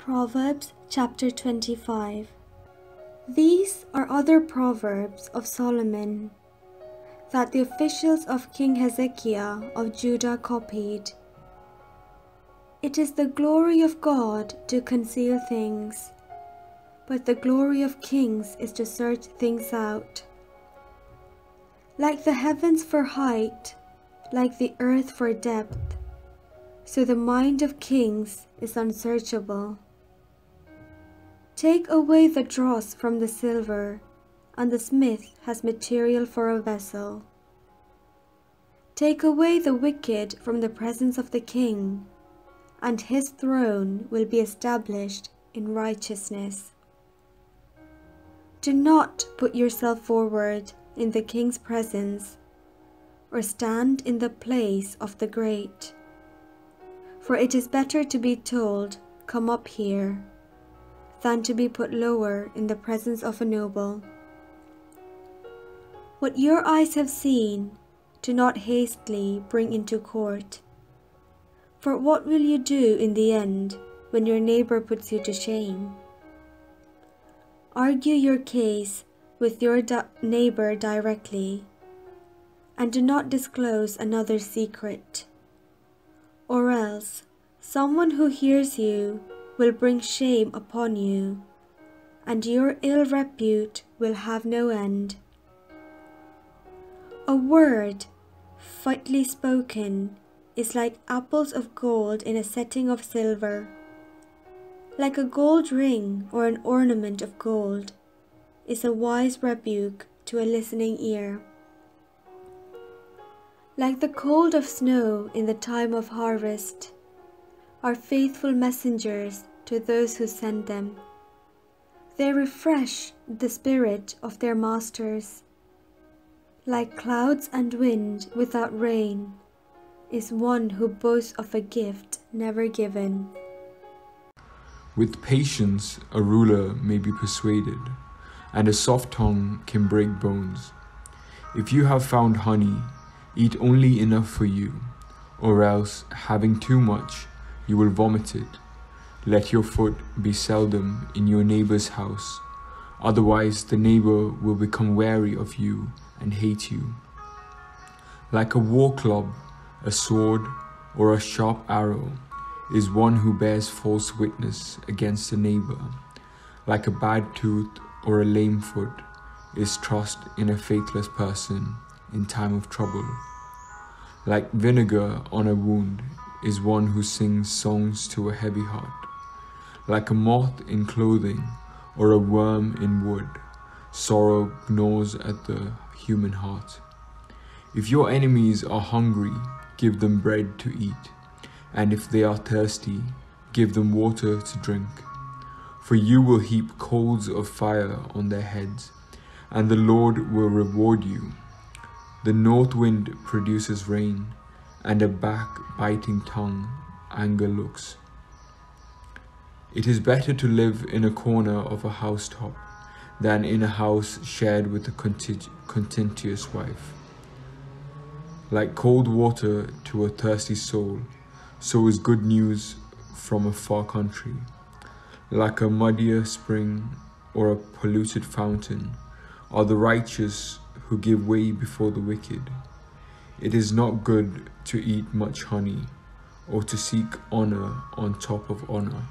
Proverbs chapter 25. These are other proverbs of Solomon that the officials of King Hezekiah of Judah copied. It is the glory of God to conceal things, but the glory of kings is to search things out. Like the heavens for height, like the earth for depth, so the mind of kings is unsearchable. Take away the dross from the silver, and the smith has material for a vessel. Take away the wicked from the presence of the king, and his throne will be established in righteousness. Do not put yourself forward in the king's presence, or stand in the place of the great. For it is better to be told, "Come up here," than to be put lower in the presence of a noble. What your eyes have seen, do not hastily bring into court. For what will you do in the end when your neighbor puts you to shame? Argue your case with your neighbor directly, and do not disclose another's secret. Or else, someone who hears you will bring shame upon you, and your ill repute will have no end. A word, fitly spoken, is like apples of gold in a setting of silver. Like a gold ring or an ornament of gold is a wise rebuke to a listening ear. Like the cold of snow in the time of harvest are faithful messengers to those who send them. They refresh the spirit of their masters. Like clouds and wind without rain is one who boasts of a gift never given. With patience a ruler may be persuaded, and a soft tongue can break bones. If you have found honey, eat only enough for you, or else, having too much, you will vomit it. Let your foot be seldom in your neighbor's house, otherwise the neighbor will become wary of you and hate you. Like a war club, a sword, or a sharp arrow is one who bears false witness against a neighbor. Like a bad tooth or a lame foot is trust in a faithless person in time of trouble. Like vinegar on a wound is one who sings songs to a heavy heart. Like a moth in clothing or a worm in wood, sorrow gnaws at the human heart. If your enemies are hungry, give them bread to eat, and if they are thirsty, give them water to drink. For you will heap coals of fire on their heads, and the Lord will reward you. The north wind produces rain, and a backbiting tongue anger looks. It is better to live in a corner of a housetop than in a house shared with a contentious wife. Like cold water to a thirsty soul, so is good news from a far country. Like a muddier spring or a polluted fountain are the righteous who give way before the wicked. It is not good to eat much honey, or to seek honor on top of honor.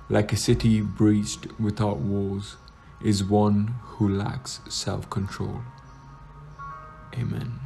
Like a city breached without walls is one who lacks self-control. Amen.